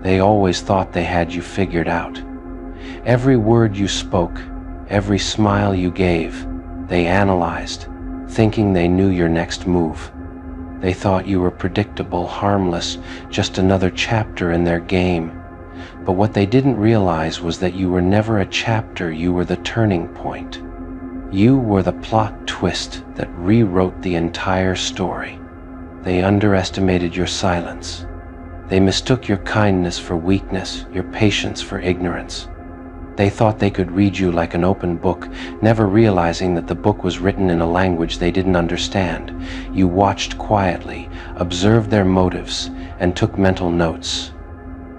They always thought they had you figured out. Every word you spoke, every smile you gave, they analyzed, thinking they knew your next move. They thought you were predictable, harmless, just another chapter in their game. But what they didn't realize was that you were never a chapter, you were the turning point. You were the plot twist that rewrote the entire story. They underestimated your silence. They mistook your kindness for weakness, your patience for ignorance. They thought they could read you like an open book, never realizing that the book was written in a language they didn't understand. You watched quietly, observed their motives, and took mental notes.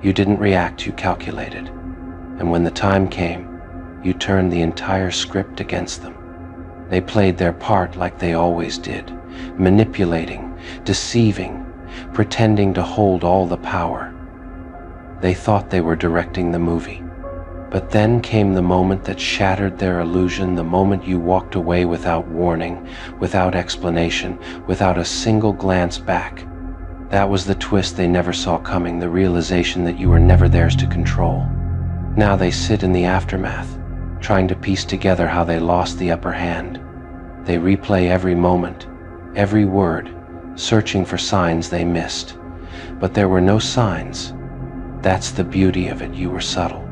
You didn't react, you calculated. And when the time came, you turned the entire script against them. They played their part like they always did, manipulating, deceiving, pretending to hold all the power. They thought they were directing the movie. But then came the moment that shattered their illusion, the moment you walked away without warning, without explanation, without a single glance back. That was the twist they never saw coming, the realization that you were never theirs to control. Now they sit in the aftermath, trying to piece together how they lost the upper hand. They replay every moment, every word, searching for signs they missed. But there were no signs. That's the beauty of it, you were subtle.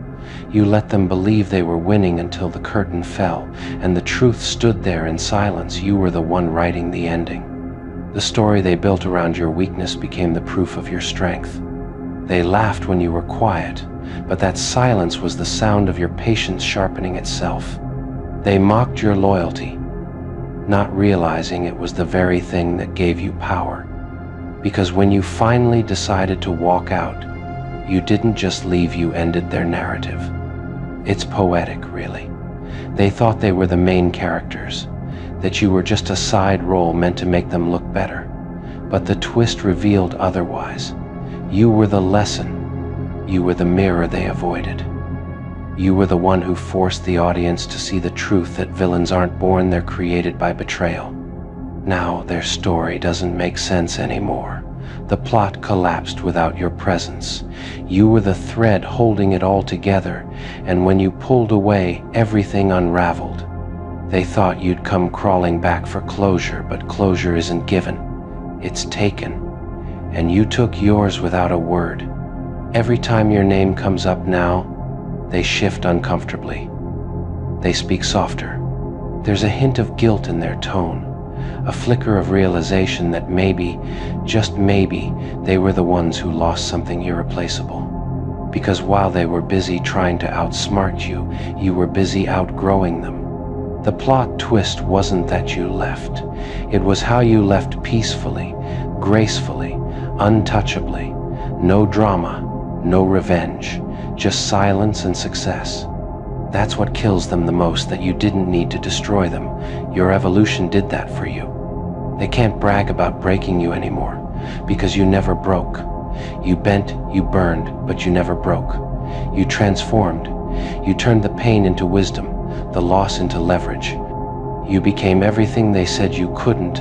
You let them believe they were winning until the curtain fell, and the truth stood there in silence. You were the one writing the ending. The story they built around your weakness became the proof of your strength. They laughed when you were quiet, but that silence was the sound of your patience sharpening itself. They mocked your loyalty, not realizing it was the very thing that gave you power. Because when you finally decided to walk out, you didn't just leave, you ended their narrative. It's poetic, really. They thought they were the main characters, that you were just a side role meant to make them look better. But the twist revealed otherwise. You were the lesson. You were the mirror they avoided. You were the one who forced the audience to see the truth that villains aren't born, they're created by betrayal. Now their story doesn't make sense anymore. The plot collapsed without your presence. You were the thread holding it all together, and when you pulled away, everything unraveled. They thought you'd come crawling back for closure, but closure isn't given. It's taken. And you took yours without a word. Every time your name comes up now, they shift uncomfortably. They speak softer. There's a hint of guilt in their tone. A flicker of realization that maybe, just maybe, they were the ones who lost something irreplaceable. Because while they were busy trying to outsmart you, you were busy outgrowing them. The plot twist wasn't that you left. It was how you left peacefully, gracefully, untouchably. No drama, no revenge, just silence and success. That's what kills them the most, that you didn't need to destroy them. Your evolution did that for you. They can't brag about breaking you anymore, because you never broke. You bent, you burned, but you never broke. You transformed. You turned the pain into wisdom, the loss into leverage. You became everything they said you couldn't,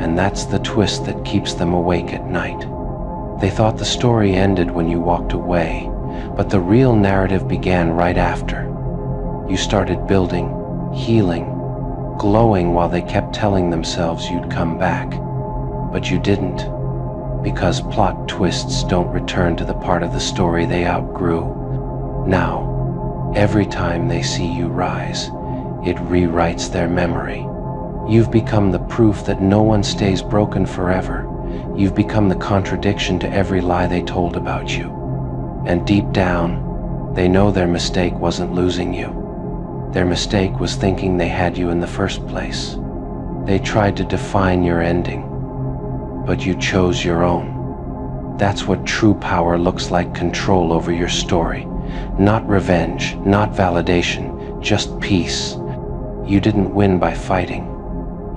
and that's the twist that keeps them awake at night. They thought the story ended when you walked away, but the real narrative began right after. You started building, healing, glowing while they kept telling themselves you'd come back. But you didn't, because plot twists don't return to the part of the story they outgrew. Now, every time they see you rise, it rewrites their memory. You've become the proof that no one stays broken forever. You've become the contradiction to every lie they told about you. And deep down, they know their mistake wasn't losing you. Their mistake was thinking they had you in the first place. They tried to define your ending, but you chose your own. That's what true power looks like: control over your story. Not revenge, not validation, just peace. You didn't win by fighting.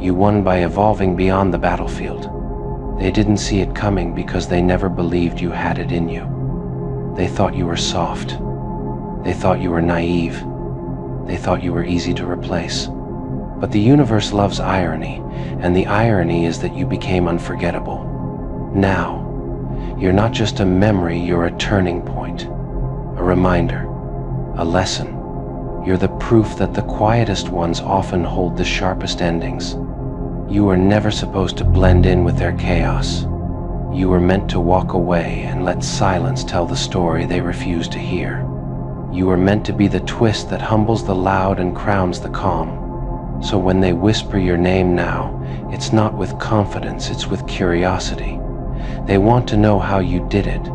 You won by evolving beyond the battlefield. They didn't see it coming because they never believed you had it in you. They thought you were soft. They thought you were naive. They thought you were easy to replace. But the universe loves irony, and the irony is that you became unforgettable. Now, You're not just a memory, you're a turning point, a reminder, a lesson. You're the proof that the quietest ones often hold the sharpest endings. You were never supposed to blend in with their chaos. You were meant to walk away and let silence tell the story they refuse to hear. You were meant to be the twist that humbles the loud and crowns the calm. So when they whisper your name now, it's not with confidence, it's with curiosity. They want to know how you did it,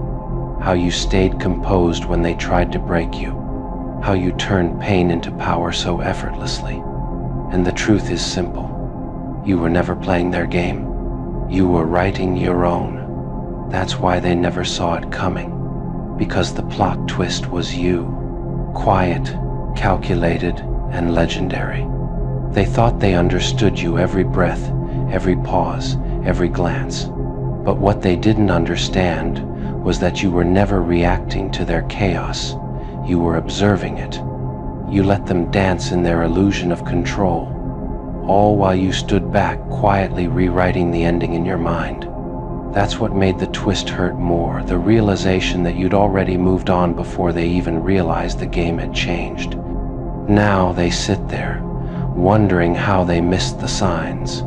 how you stayed composed when they tried to break you, how you turned pain into power so effortlessly. And the truth is simple. You were never playing their game. You were writing your own. That's why they never saw it coming. Because the plot twist was you. Quiet, calculated, and legendary. They thought they understood you every breath, every pause, every glance. But what they didn't understand was that you were never reacting to their chaos. You were observing it. You let them dance in their illusion of control, all while you stood back, quietly rewriting the ending in your mind. That's what made the twist hurt more, the realization that you'd already moved on before they even realized the game had changed. Now they sit there, wondering how they missed the signs.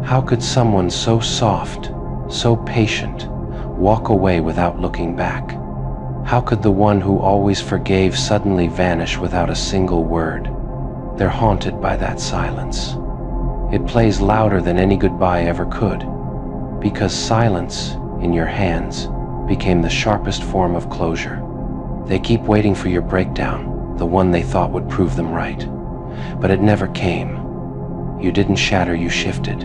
How could someone so soft, so patient, walk away without looking back? How could the one who always forgave suddenly vanish without a single word? They're haunted by that silence. It plays louder than any goodbye ever could, because silence, in your hands, became the sharpest form of closure. They keep waiting for your breakdown, the one they thought would prove them right. But it never came. You didn't shatter, you shifted.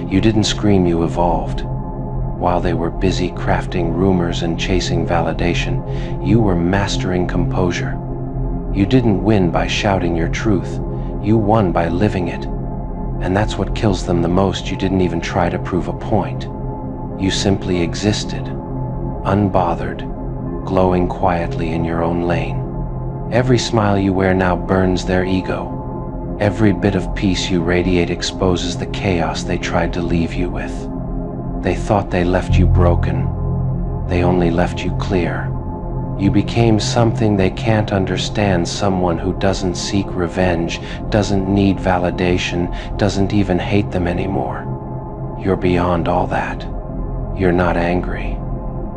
You didn't scream, you evolved. While they were busy crafting rumors and chasing validation, you were mastering composure. You didn't win by shouting your truth. You won by living it. And that's what kills them the most. You didn't even try to prove a point. You simply existed, unbothered, glowing quietly in your own lane. Every smile you wear now burns their ego. Every bit of peace you radiate exposes the chaos they tried to leave you with. They thought they left you broken. They only left you clear. You became something they can't understand, someone who doesn't seek revenge, doesn't need validation, doesn't even hate them anymore. You're beyond all that. You're not angry.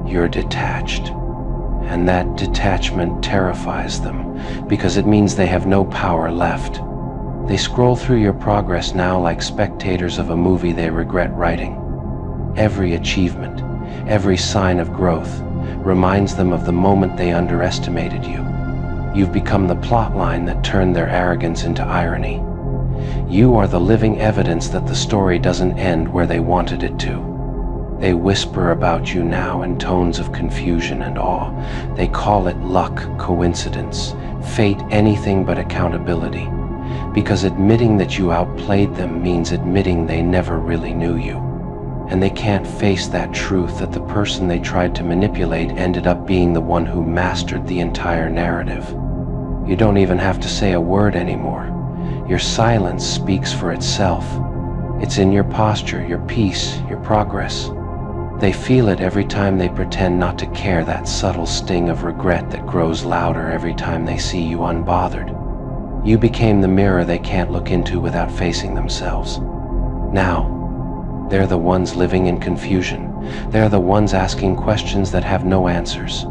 You're detached. And that detachment terrifies them, because it means they have no power left. They scroll through your progress now like spectators of a movie they regret writing. Every achievement, every sign of growth, reminds them of the moment they underestimated you. You've become the plot line that turned their arrogance into irony. You are the living evidence that the story doesn't end where they wanted it to. They whisper about you now in tones of confusion and awe. They call it luck, coincidence, fate, anything but accountability. Because admitting that you outplayed them means admitting they never really knew you. And they can't face that truth that the person they tried to manipulate ended up being the one who mastered the entire narrative. You don't even have to say a word anymore. Your silence speaks for itself. It's in your posture, your peace, your progress. They feel it every time they pretend not to care, that subtle sting of regret that grows louder every time they see you unbothered. You became the mirror they can't look into without facing themselves. Now, they're the ones living in confusion. They're the ones asking questions that have no answers.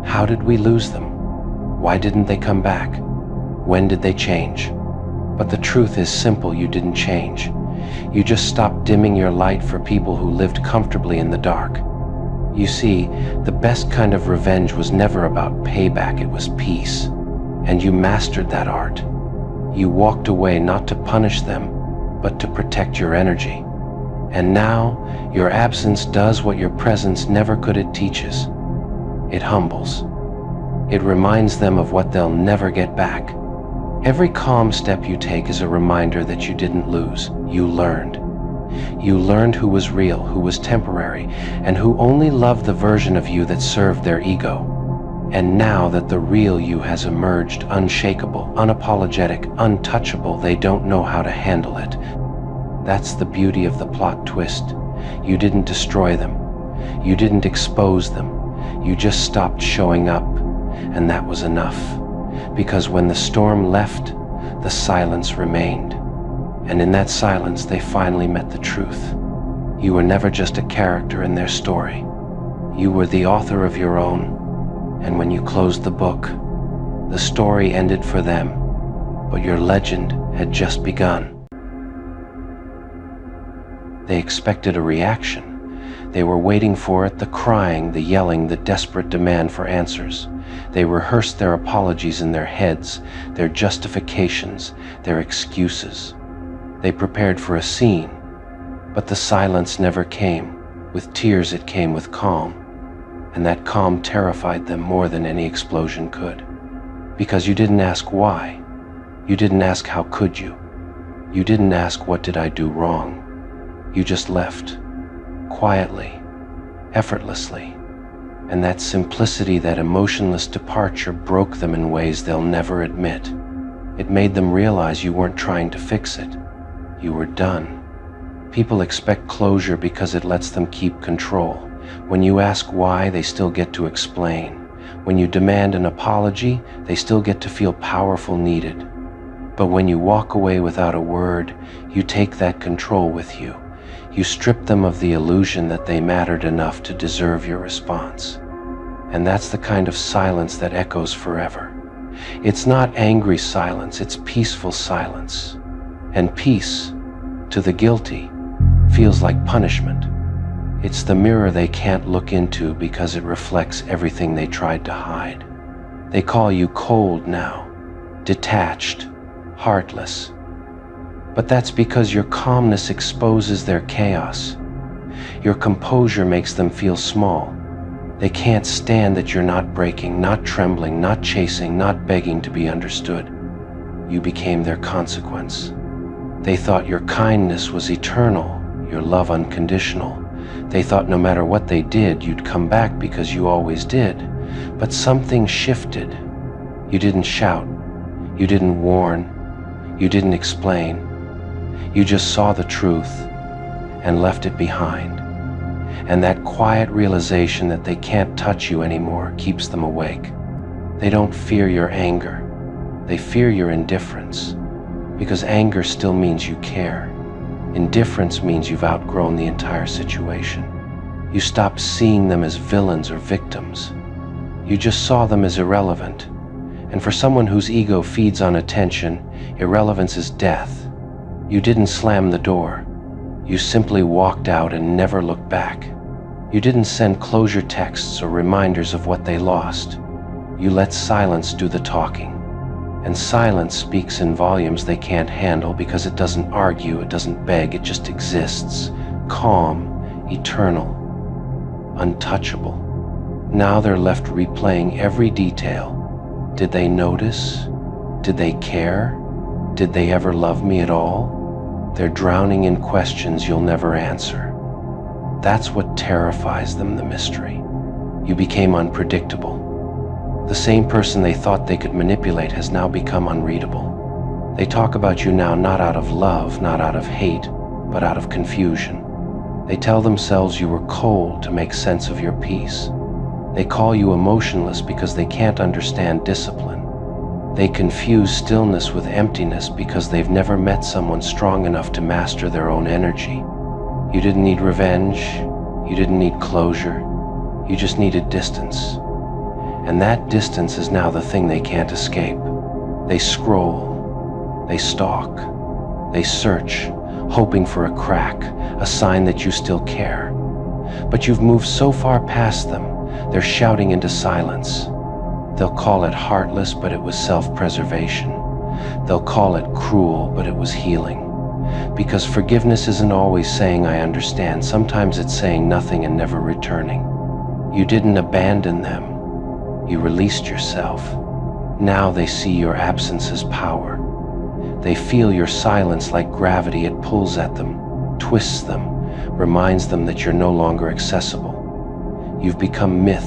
How did we lose them? Why didn't they come back? When did they change? But the truth is simple, you didn't change. You just stopped dimming your light for people who lived comfortably in the dark. You see, the best kind of revenge was never about payback, it was peace. And you mastered that art. You walked away not to punish them, but to protect your energy. And now, your absence does what your presence never could. It teaches. It humbles. It reminds them of what they'll never get back. Every calm step you take is a reminder that you didn't lose. You learned. You learned who was real, who was temporary, and who only loved the version of you that served their ego. And now that the real you has emerged, unshakable, unapologetic, untouchable, they don't know how to handle it. That's the beauty of the plot twist. You didn't destroy them. You didn't expose them. You just stopped showing up, and that was enough. Because when the storm left, the silence remained. And in that silence, they finally met the truth. You were never just a character in their story. You were the author of your own. And when you closed the book, the story ended for them, but your legend had just begun. They expected a reaction. They were waiting for it, the crying, the yelling, the desperate demand for answers. They rehearsed their apologies in their heads, their justifications, their excuses. They prepared for a scene, but the silence never came. With tears it came with calm, and that calm terrified them more than any explosion could. Because you didn't ask why. You didn't ask how could you. You didn't ask what did I do wrong. You just left, quietly, effortlessly, and that simplicity, that emotionless departure broke them in ways they'll never admit. It made them realize you weren't trying to fix it. You were done. People expect closure because it lets them keep control. When you ask why, they still get to explain. When you demand an apology, they still get to feel powerful, needed. But when you walk away without a word, you take that control with you. You strip them of the illusion that they mattered enough to deserve your response. And that's the kind of silence that echoes forever. It's not angry silence, it's peaceful silence. And peace, to the guilty, feels like punishment. It's the mirror they can't look into because it reflects everything they tried to hide. They call you cold now, detached, heartless. But that's because your calmness exposes their chaos. Your composure makes them feel small. They can't stand that you're not breaking, not trembling, not chasing, not begging to be understood. You became their consequence. They thought your kindness was eternal, your love unconditional. They thought no matter what they did, you'd come back because you always did. But something shifted. You didn't shout. You didn't warn. You didn't explain. You just saw the truth and left it behind. And that quiet realization that they can't touch you anymore keeps them awake. They don't fear your anger. They fear your indifference. Because anger still means you care. Indifference means you've outgrown the entire situation. You stopped seeing them as villains or victims. You just saw them as irrelevant. And for someone whose ego feeds on attention, irrelevance is death. You didn't slam the door. You simply walked out and never looked back. You didn't send closure texts or reminders of what they lost. You let silence do the talking. And silence speaks in volumes they can't handle because it doesn't argue, it doesn't beg, it just exists. Calm, eternal, untouchable. Now they're left replaying every detail. Did they notice? Did they care? Did they ever love me at all? They're drowning in questions you'll never answer. That's what terrifies them, the mystery. You became unpredictable. The same person they thought they could manipulate has now become unreadable. They talk about you now not out of love, not out of hate, but out of confusion. They tell themselves you were cold to make sense of your peace. They call you emotionless because they can't understand discipline. They confuse stillness with emptiness because they've never met someone strong enough to master their own energy. You didn't need revenge. You didn't need closure. You just needed distance. And that distance is now the thing they can't escape. They scroll. They stalk. They search, hoping for a crack, a sign that you still care. But you've moved so far past them, they're shouting into silence. They'll call it heartless, but it was self-preservation. They'll call it cruel, but it was healing. Because forgiveness isn't always saying I understand. Sometimes it's saying nothing and never returning. You didn't abandon them. You released yourself. Now they see your absence as power. They feel your silence like gravity. It pulls at them, twists them, reminds them that you're no longer accessible. You've become myth,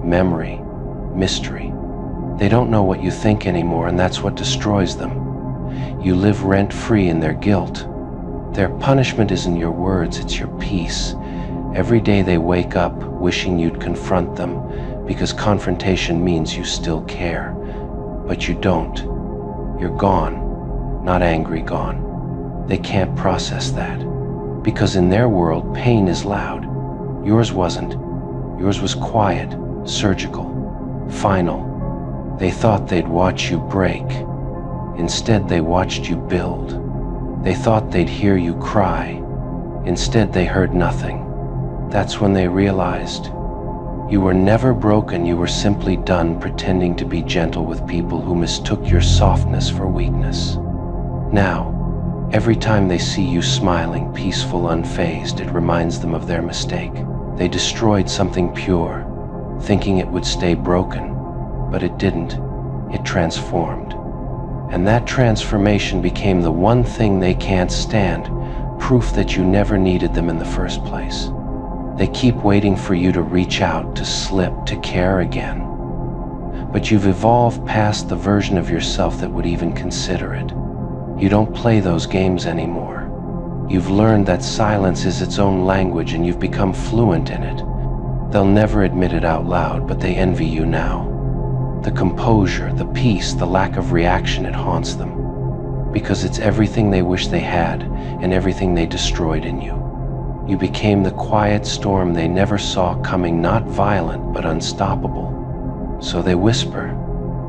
memory, mystery. They don't know what you think anymore, and that's what destroys them. You live rent-free in their guilt. Their punishment isn't your words, it's your peace. Every day they wake up wishing you'd confront them, because confrontation means you still care. But you don't. You're gone, not angry gone. They can't process that, because in their world pain is loud. Yours wasn't. Yours was quiet, surgical, final. They thought they'd watch you break. Instead, they watched you build. They thought they'd hear you cry. Instead, they heard nothing. That's when they realized you were never broken. You were simply done pretending to be gentle with people who mistook your softness for weakness. Now, every time they see you smiling, peaceful, unfazed, it reminds them of their mistake. They destroyed something pure, thinking it would stay broken, but it didn't. It transformed. And that transformation became the one thing they can't stand, proof that you never needed them in the first place. They keep waiting for you to reach out, to slip, to care again. But you've evolved past the version of yourself that would even consider it. You don't play those games anymore. You've learned that silence is its own language and you've become fluent in it. They'll never admit it out loud, but they envy you now. The composure, the peace, the lack of reaction, it haunts them. Because it's everything they wish they had and everything they destroyed in you. You became the quiet storm they never saw coming, not violent, but unstoppable. So they whisper,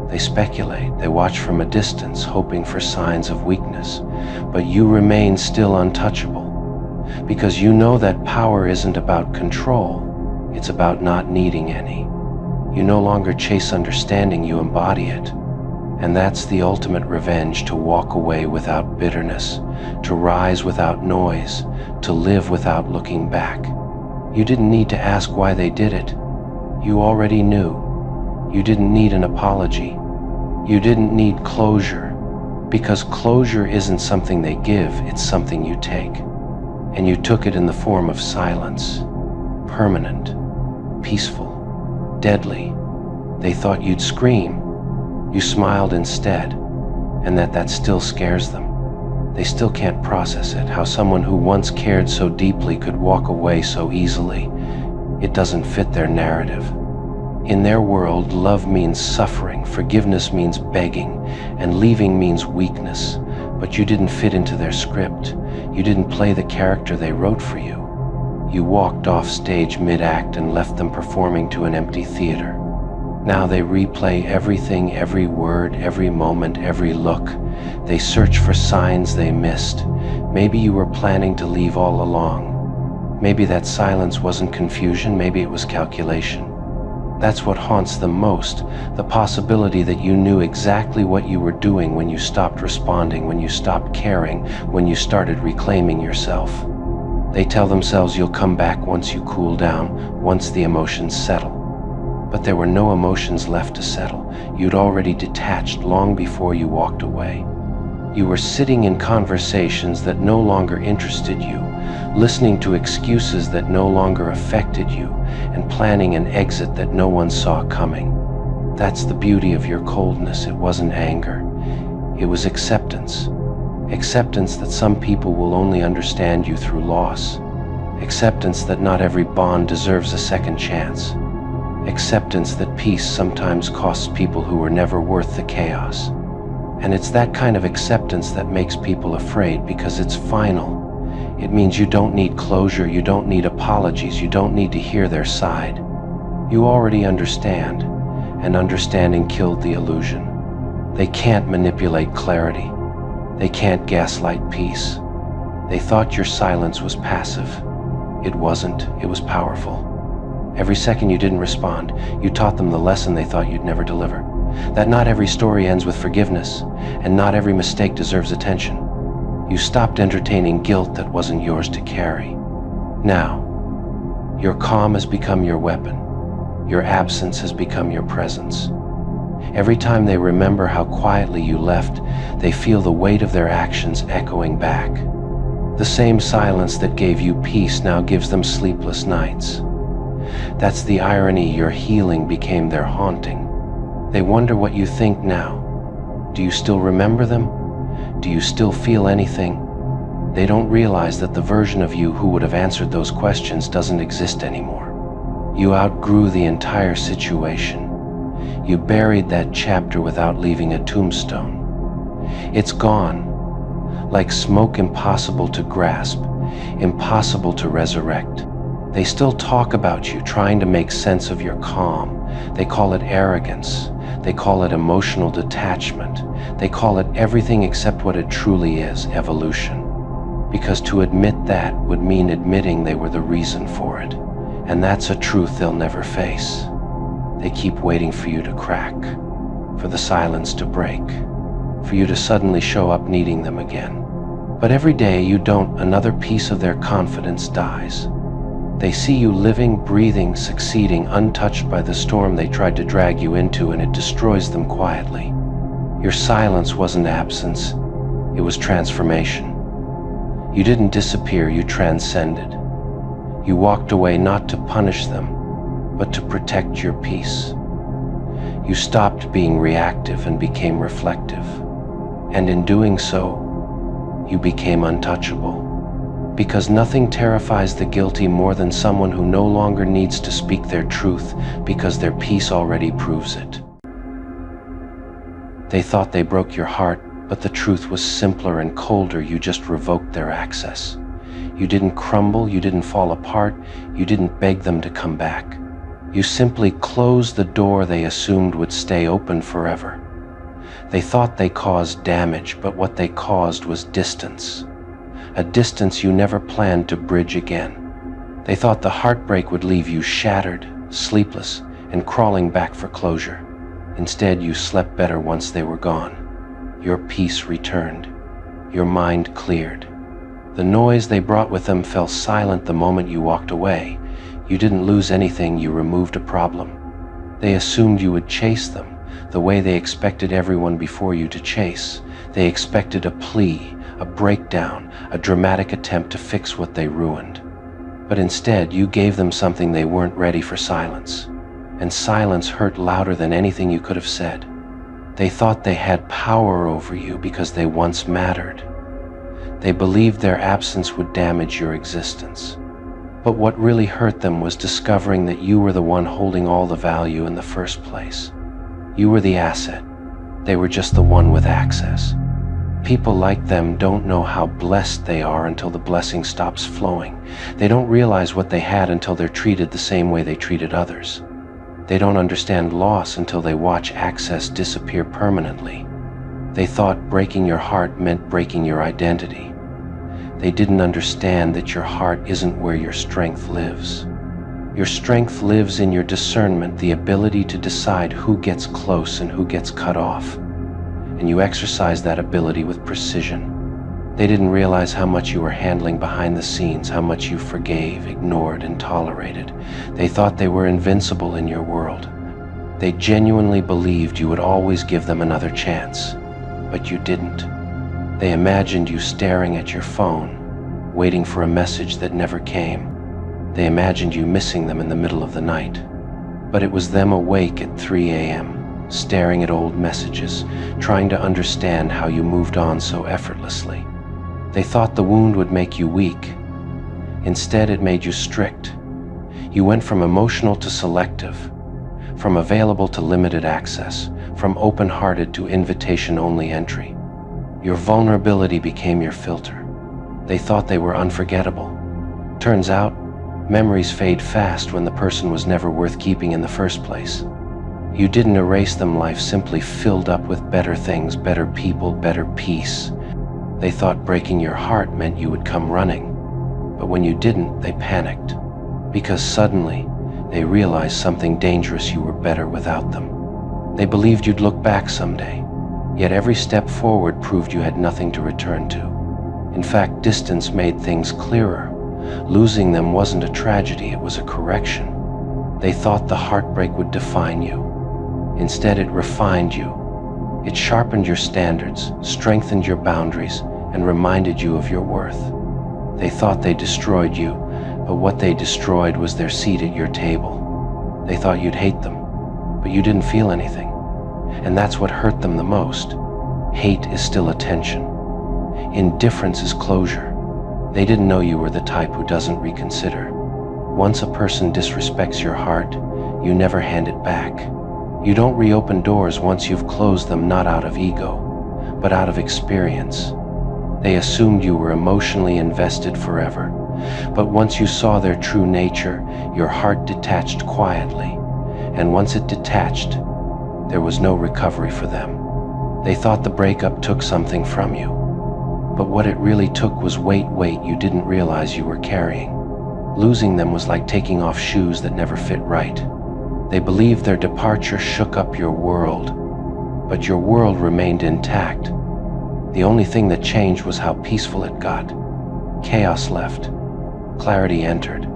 they speculate, they watch from a distance, hoping for signs of weakness. But you remain still untouchable. Because you know that power isn't about control, it's about not needing any. You no longer chase understanding, you embody it. And that's the ultimate revenge, to walk away without bitterness, to rise without noise, to live without looking back. You didn't need to ask why they did it. You already knew. You didn't need an apology. You didn't need closure, because closure isn't something they give, it's something you take. And you took it in the form of silence, permanent, peaceful, deadly. They thought you'd scream. You smiled instead, and that still scares them. They still can't process it, how someone who once cared so deeply could walk away so easily. It doesn't fit their narrative. In their world, love means suffering, forgiveness means begging, and leaving means weakness. But you didn't fit into their script. You didn't play the character they wrote for you. You walked off stage mid-act and left them performing to an empty theater. Now they replay everything, every word, every moment, every look. They search for signs they missed. Maybe you were planning to leave all along. Maybe that silence wasn't confusion, maybe it was calculation. That's what haunts them most, the possibility that you knew exactly what you were doing when you stopped responding, when you stopped caring, when you started reclaiming yourself. They tell themselves you'll come back once you cool down, once the emotions settle. But there were no emotions left to settle. You'd already detached long before you walked away. You were sitting in conversations that no longer interested you, listening to excuses that no longer affected you, and planning an exit that no one saw coming. That's the beauty of your coldness. It wasn't anger. It was acceptance. Acceptance that some people will only understand you through loss. Acceptance that not every bond deserves a second chance. Acceptance that peace sometimes costs people who were never worth the chaos. And it's that kind of acceptance that makes people afraid, because it's final. It means you don't need closure, you don't need apologies, you don't need to hear their side. You already understand, and understanding killed the illusion. They can't manipulate clarity. They can't gaslight peace. They thought your silence was passive. It wasn't, it was powerful. Every second you didn't respond, you taught them the lesson they thought you'd never deliver. That not every story ends with forgiveness, and not every mistake deserves attention. You stopped entertaining guilt that wasn't yours to carry. Now, your calm has become your weapon. Your absence has become your presence. Every time they remember how quietly you left, they feel the weight of their actions echoing back. The same silence that gave you peace now gives them sleepless nights. That's the irony. Your healing became their haunting. They wonder what you think now. Do you still remember them? Do you still feel anything? They don't realize that the version of you who would have answered those questions doesn't exist anymore. You outgrew the entire situation. You buried that chapter without leaving a tombstone. It's gone, like smoke impossible to grasp, impossible to resurrect. They still talk about you, trying to make sense of your calm. They call it arrogance. They call it emotional detachment. They call it everything except what it truly is, evolution. Because to admit that would mean admitting they were the reason for it. And that's a truth they'll never face. They keep waiting for you to crack, for the silence to break, for you to suddenly show up needing them again. But every day you don't, another piece of their confidence dies. They see you living, breathing, succeeding, untouched by the storm they tried to drag you into, and it destroys them quietly. Your silence wasn't absence, it was transformation. You didn't disappear, you transcended. You walked away not to punish them, but to protect your peace. You stopped being reactive and became reflective. And in doing so, you became untouchable. Because nothing terrifies the guilty more than someone who no longer needs to speak their truth because their peace already proves it. They thought they broke your heart, but the truth was simpler and colder. You just revoked their access. You didn't crumble, you didn't fall apart, you didn't beg them to come back. You simply closed the door they assumed would stay open forever. They thought they caused damage, but what they caused was distance. A distance you never planned to bridge again. They thought the heartbreak would leave you shattered, sleepless, and crawling back for closure. Instead, you slept better once they were gone. Your peace returned. Your mind cleared. The noise they brought with them fell silent the moment you walked away. You didn't lose anything, you removed a problem. They assumed you would chase them, the way they expected everyone before you to chase. They expected a plea, a breakdown, a dramatic attempt to fix what they ruined. But instead, you gave them something they weren't ready for: silence. And silence hurt louder than anything you could have said. They thought they had power over you because they once mattered. They believed their absence would damage your existence. But what really hurt them was discovering that you were the one holding all the value in the first place. You were the asset. They were just the one with access. People like them don't know how blessed they are until the blessing stops flowing. They don't realize what they had until they're treated the same way they treated others. They don't understand loss until they watch access disappear permanently. They thought breaking your heart meant breaking your identity. They didn't understand that your heart isn't where your strength lives. Your strength lives in your discernment, the ability to decide who gets close and who gets cut off. And you exercise that ability with precision. They didn't realize how much you were handling behind the scenes, how much you forgave, ignored, and tolerated. They thought they were invincible in your world. They genuinely believed you would always give them another chance, but you didn't. They imagined you staring at your phone, waiting for a message that never came. They imagined you missing them in the middle of the night. But it was them awake at 3 a.m., staring at old messages, trying to understand how you moved on so effortlessly. They thought the wound would make you weak. Instead, it made you strict. You went from emotional to selective, from available to limited access, from open-hearted to invitation-only entry. Your vulnerability became your filter. They thought they were unforgettable. Turns out, memories fade fast when the person was never worth keeping in the first place. You didn't erase them, life simply filled up with better things, better people, better peace. They thought breaking your heart meant you would come running. But when you didn't, they panicked. Because suddenly, they realized something dangerous: you were better without them. They believed you'd look back someday. Yet every step forward proved you had nothing to return to. In fact, distance made things clearer. Losing them wasn't a tragedy, it was a correction. They thought the heartbreak would define you. Instead, it refined you. It sharpened your standards, strengthened your boundaries, and reminded you of your worth. They thought they destroyed you, but what they destroyed was their seat at your table. They thought you'd hate them, but you didn't feel anything. And that's what hurt them the most. Hate is still attention. Indifference is closure. They didn't know you were the type who doesn't reconsider. Once a person disrespects your heart, you never hand it back. You don't reopen doors once you've closed them, not out of ego, but out of experience. They assumed you were emotionally invested forever, but once you saw their true nature, your heart detached quietly, and once it detached, there was no recovery for them. They thought the breakup took something from you, but what it really took was weight you didn't realize you were carrying. Losing them was like taking off shoes that never fit right. They believed their departure shook up your world, but your world remained intact. The only thing that changed was how peaceful it got. Chaos left. Clarity entered.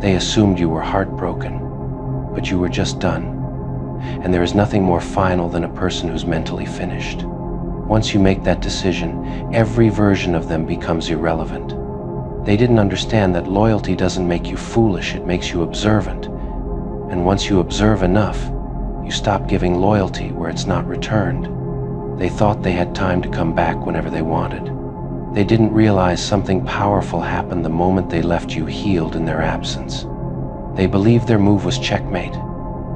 They assumed you were heartbroken, but you were just done. And there is nothing more final than a person who's mentally finished. Once you make that decision, every version of them becomes irrelevant. They didn't understand that loyalty doesn't make you foolish, it makes you observant. And once you observe enough, you stop giving loyalty where it's not returned. They thought they had time to come back whenever they wanted. They didn't realize something powerful happened the moment they left you healed in their absence. They believed their move was checkmate,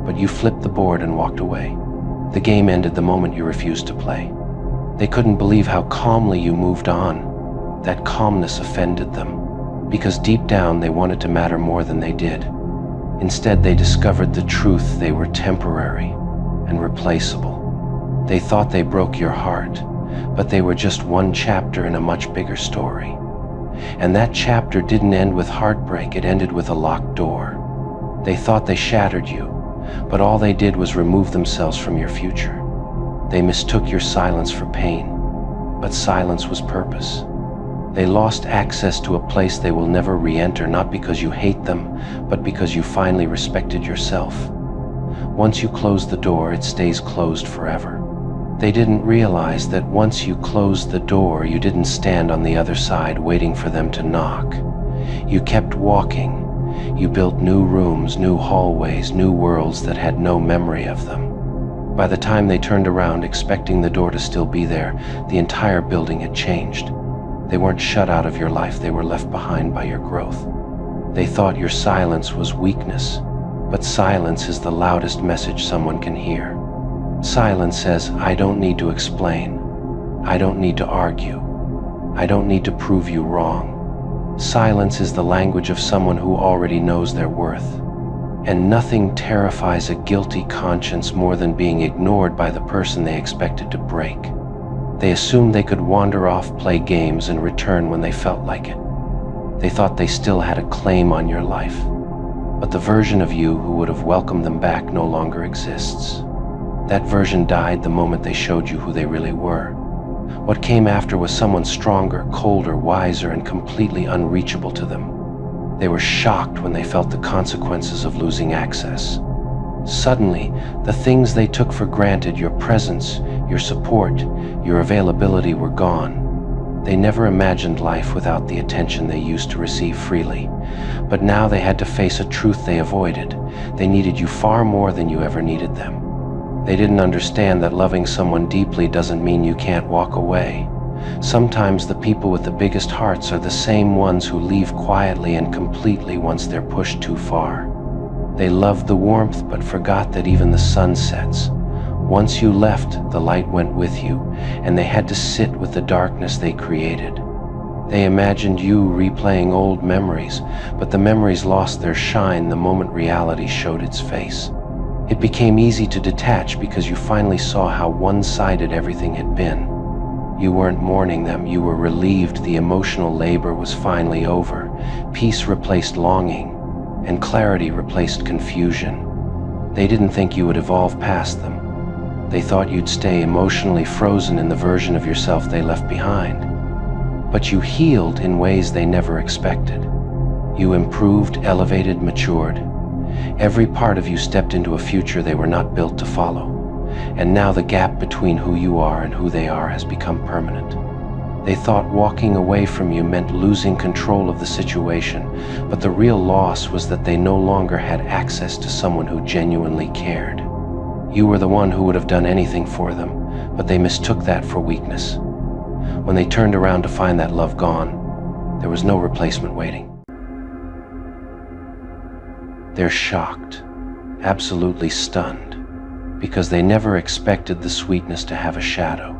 but you flipped the board and walked away. The game ended the moment you refused to play. They couldn't believe how calmly you moved on. That calmness offended them, because deep down they wanted to matter more than they did. Instead, they discovered the truth: they were temporary and replaceable. They thought they broke your heart, but they were just one chapter in a much bigger story. And that chapter didn't end with heartbreak, it ended with a locked door. They thought they shattered you, but all they did was remove themselves from your future. They mistook your silence for pain, but silence was purpose. They lost access to a place they will never re-enter, not because you hate them, but because you finally respected yourself. Once you close the door, it stays closed forever. They didn't realize that once you closed the door, you didn't stand on the other side waiting for them to knock. You kept walking. You built new rooms, new hallways, new worlds that had no memory of them. By the time they turned around expecting the door to still be there, the entire building had changed. They weren't shut out of your life, they were left behind by your growth. They thought your silence was weakness, but silence is the loudest message someone can hear. Silence says, I don't need to explain. I don't need to argue. I don't need to prove you wrong. Silence is the language of someone who already knows their worth. And nothing terrifies a guilty conscience more than being ignored by the person they expected to break. They assumed they could wander off, play games, and return when they felt like it. They thought they still had a claim on your life. But the version of you who would have welcomed them back no longer exists. That version died the moment they showed you who they really were. What came after was someone stronger, colder, wiser, and completely unreachable to them. They were shocked when they felt the consequences of losing access. Suddenly, the things they took for granted, your presence, your support, your availability, were gone. They never imagined life without the attention they used to receive freely. But now they had to face a truth they avoided. They needed you far more than you ever needed them. They didn't understand that loving someone deeply doesn't mean you can't walk away. Sometimes the people with the biggest hearts are the same ones who leave quietly and completely once they're pushed too far. They loved the warmth but forgot that even the sun sets. Once you left, the light went with you, and they had to sit with the darkness they created. They imagined you replaying old memories, but the memories lost their shine the moment reality showed its face. It became easy to detach because you finally saw how one-sided everything had been. You weren't mourning them, you were relieved. The emotional labor was finally over. Peace replaced longing, and clarity replaced confusion. They didn't think you would evolve past them. They thought you'd stay emotionally frozen in the version of yourself they left behind. But you healed in ways they never expected. You improved, elevated, matured. Every part of you stepped into a future they were not built to follow. And now the gap between who you are and who they are has become permanent. They thought walking away from you meant losing control of the situation, but the real loss was that they no longer had access to someone who genuinely cared. You were the one who would have done anything for them, but they mistook that for weakness. When they turned around to find that love gone, There was no replacement waiting. They're shocked, absolutely stunned, because they never expected the sweetness to have a shadow.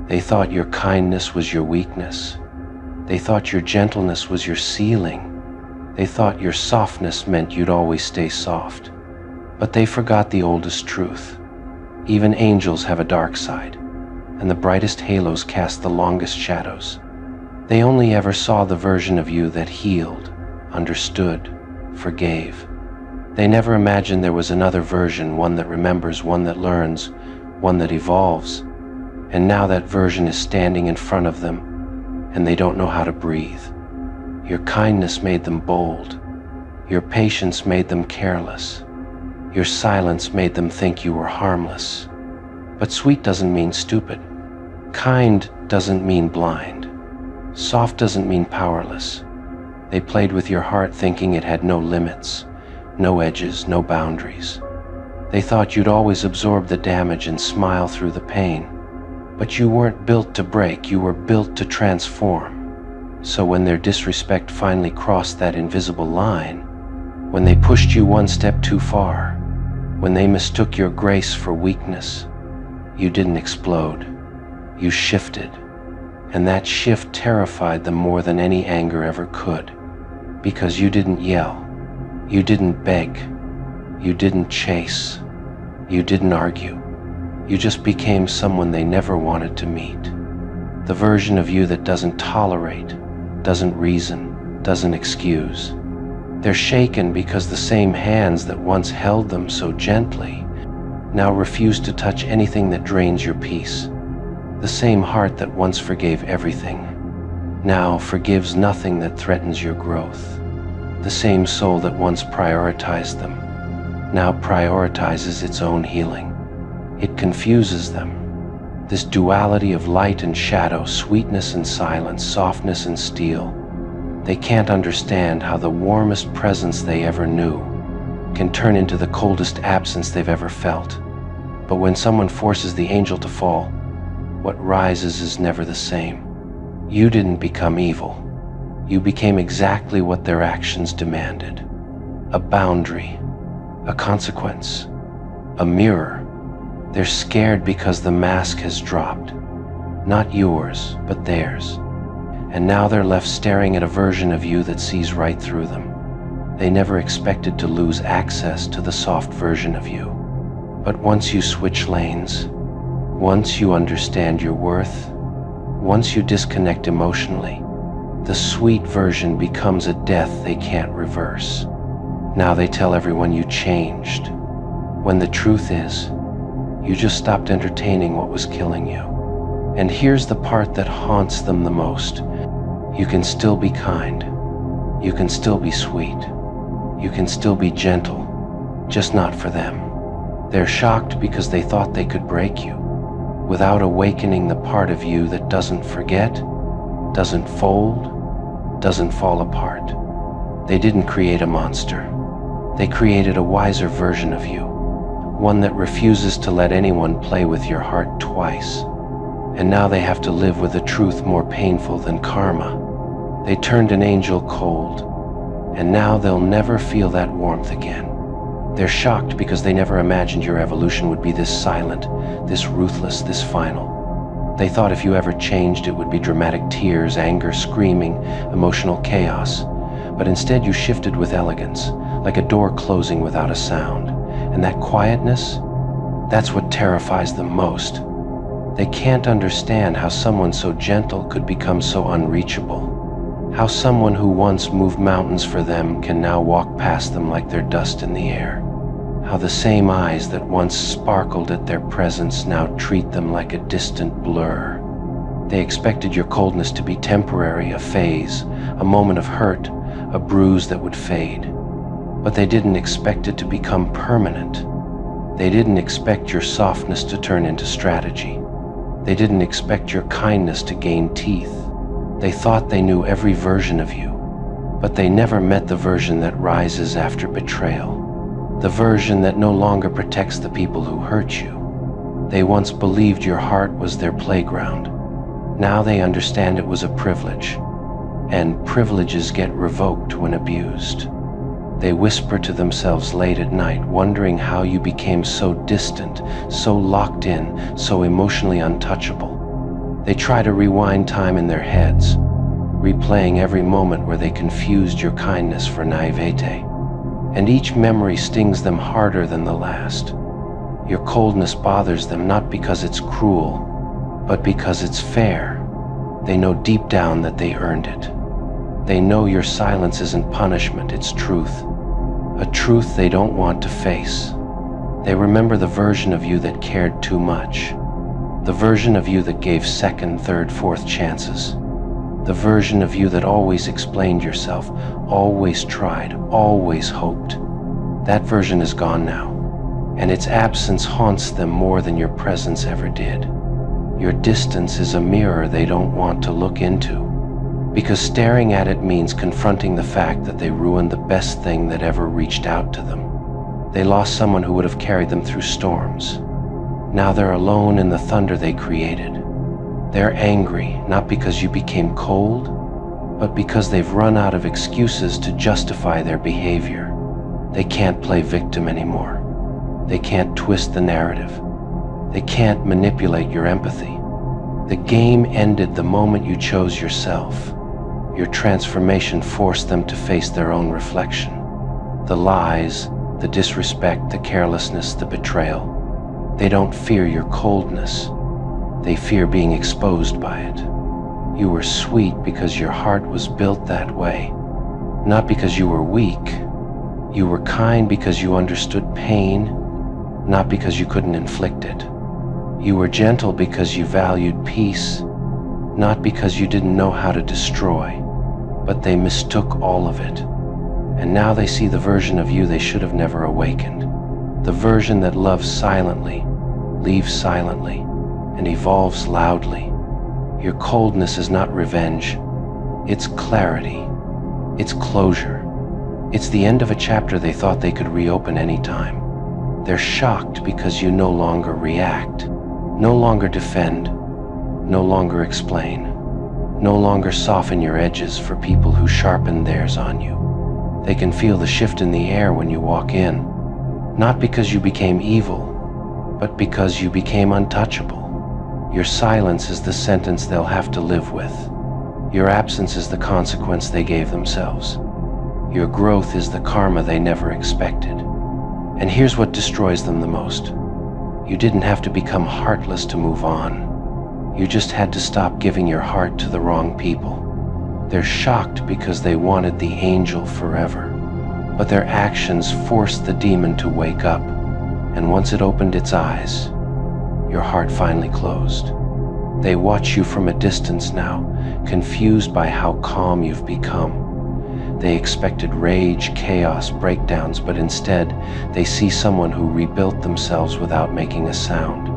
They thought your kindness was your weakness. They thought your gentleness was your ceiling. They thought your softness meant you'd always stay soft. But they forgot the oldest truth. Even angels have a dark side, and the brightest halos cast the longest shadows. They only ever saw the version of you that healed, understood, forgave. They never imagined there was another version, one that remembers, one that learns, one that evolves. And now that version is standing in front of them, and they don't know how to breathe. Your kindness made them bold. Your patience made them careless. Your silence made them think you were harmless. But sweet doesn't mean stupid. Kind doesn't mean blind. Soft doesn't mean powerless. They played with your heart thinking it had no limits, no edges, no boundaries. They thought you'd always absorb the damage and smile through the pain. But you weren't built to break, you were built to transform. So when their disrespect finally crossed that invisible line, when they pushed you one step too far, when they mistook your grace for weakness, you didn't explode, you shifted. And that shift terrified them more than any anger ever could, because you didn't yell, you didn't beg, you didn't chase, you didn't argue. You just became someone they never wanted to meet. The version of you that doesn't tolerate, doesn't reason, doesn't excuse. They're shaken because the same hands that once held them so gently now refuse to touch anything that drains your peace. The same heart that once forgave everything now forgives nothing that threatens your growth. The same soul that once prioritized them now prioritizes its own healing. It confuses them. This duality of light and shadow, sweetness and silence, softness and steel. They can't understand how the warmest presence they ever knew can turn into the coldest absence they've ever felt. But when someone forces the angel to fall, what rises is never the same. You didn't become evil. You became exactly what their actions demanded. A boundary, a consequence, a mirror. They're scared because the mask has dropped. Not yours, but theirs. And now they're left staring at a version of you that sees right through them. They never expected to lose access to the soft version of you. But once you switch lanes, once you understand your worth, once you disconnect emotionally, the sweet version becomes a death they can't reverse. Now they tell everyone you changed, when the truth is, you just stopped entertaining what was killing you. And here's the part that haunts them the most. You can still be kind. You can still be sweet. You can still be gentle, just not for them. They're shocked because they thought they could break you, without awakening the part of you that doesn't forget, doesn't fold, doesn't fall apart. They didn't create a monster. They created a wiser version of you. One that refuses to let anyone play with your heart twice. And now they have to live with a truth more painful than karma. They turned an angel cold, and now they'll never feel that warmth again. They're shocked because they never imagined your evolution would be this silent, this ruthless, this final. They thought if you ever changed, it would be dramatic tears, anger, screaming, emotional chaos. But instead you shifted with elegance, like a door closing without a sound. And that quietness, that's what terrifies them most. They can't understand how someone so gentle could become so unreachable. How someone who once moved mountains for them can now walk past them like they're dust in the air. How the same eyes that once sparkled at their presence now treat them like a distant blur. They expected your coldness to be temporary, a phase, a moment of hurt, a bruise that would fade. But they didn't expect it to become permanent. They didn't expect your softness to turn into strategy. They didn't expect your kindness to gain teeth. They thought they knew every version of you, but they never met the version that rises after betrayal. The version that no longer protects the people who hurt you. They once believed your heart was their playground. Now they understand it was a privilege. and privileges get revoked when abused. They whisper to themselves late at night, wondering how you became so distant, so locked in, so emotionally untouchable. They try to rewind time in their heads, replaying every moment where they confused your kindness for naivete. And each memory stings them harder than the last. Your coldness bothers them not because it's cruel, but because it's fair. They know deep down that they earned it. They know your silence isn't punishment, it's truth. A truth they don't want to face. They remember the version of you that cared too much. The version of you that gave second, third, fourth chances. The version of you that always explained yourself, always tried, always hoped. That version is gone now, and its absence haunts them more than your presence ever did. Your distance is a mirror they don't want to look into, because staring at it means confronting the fact that they ruined the best thing that ever reached out to them. They lost someone who would have carried them through storms. Now they're alone in the thunder they created. They're angry, not because you became cold, but because they've run out of excuses to justify their behavior. They can't play victim anymore. They can't twist the narrative. They can't manipulate your empathy. The game ended the moment you chose yourself. Your transformation forced them to face their own reflection. The lies, the disrespect, the carelessness, the betrayal. They don't fear your coldness. They fear being exposed by it. You were sweet because your heart was built that way, not because you were weak. You were kind because you understood pain, not because you couldn't inflict it. You were gentle because you valued peace, not because you didn't know how to destroy. But they mistook all of it. And now they see the version of you they should have never awakened. The version that loves silently, leaves silently, and evolves loudly. Your coldness is not revenge. It's clarity. It's closure. It's the end of a chapter they thought they could reopen any time. They're shocked because you no longer react, no longer defend, no longer explain. No longer soften your edges for people who sharpen theirs on you. They can feel the shift in the air when you walk in, not because you became evil, but because you became untouchable. Your silence is the sentence they'll have to live with. Your absence is the consequence they gave themselves. Your growth is the karma they never expected. And here's what destroys them the most. You didn't have to become heartless to move on. You just had to stop giving your heart to the wrong people. They're shocked because they wanted the angel forever, but their actions forced the demon to wake up, and once it opened its eyes, your heart finally closed. They watch you from a distance now, confused by how calm you've become. They expected rage, chaos, breakdowns, but instead, they see someone who rebuilt themselves without making a sound.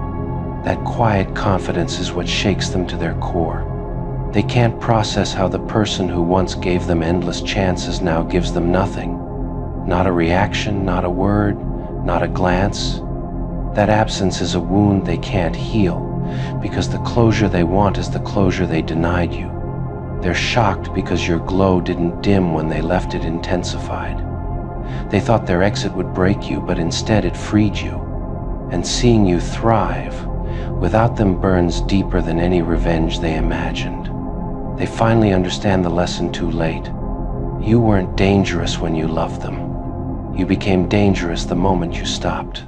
That quiet confidence is what shakes them to their core. They can't process how the person who once gave them endless chances now gives them nothing. Not a reaction, not a word, not a glance. That absence is a wound they can't heal, because the closure they want is the closure they denied you. They're shocked because your glow didn't dim when they left, it intensified. They thought their exit would break you, but instead it freed you. And seeing you thrive without them burns deeper than any revenge they imagined. They finally understand the lesson too late. You weren't dangerous when you loved them. You became dangerous the moment you stopped.